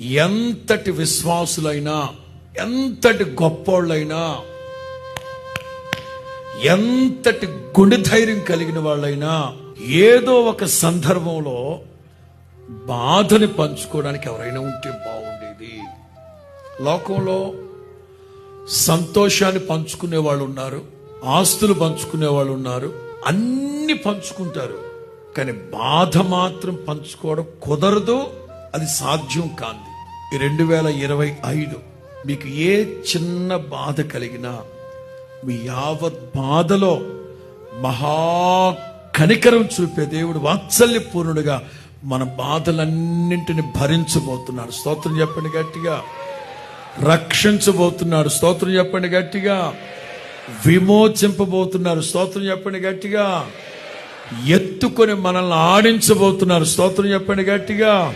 ఎంతటి విశ్వాసులైనా, ఎంతటి గొప్పోళ్ళైనా, ఎంతటి గుండె ధైర్యం కలిగిన వాళ్ళైనా ఏదో ఒక సందర్భంలో బాధని పంచుకోవడానికి ఎవరైనా ఉంటే బాగుండేది. లోకంలో సంతోషాన్ని పంచుకునే వాళ్ళు ఉన్నారు, ఆస్తులు పంచుకునే వాళ్ళు ఉన్నారు, అన్ని పంచుకుంటారు. కానీ బాధ మాత్రం పంచుకోవడం కుదరదు, అది సాధ్యం కాంది. 2025 మీకు ఏ చిన్న బాధ కలిగినా మీ యావత్ బాధలో మహా కనికరం చూపే దేవుడు వాత్సల్యపూర్ణుడుగా మన బాధలన్నింటిని భరించబోతున్నాడు. స్తోత్రం చెప్పండి గట్టిగా. రక్షించబోతున్నాడు. స్తోత్రం చెప్పండి గట్టిగా. విమోచింపబోతున్నారు. స్తోత్రం చెప్పండి గట్టిగా. ఎత్తుకొని మనల్ని ఆడించబోతున్నారు. స్తోత్రం చెప్పండి గట్టిగా.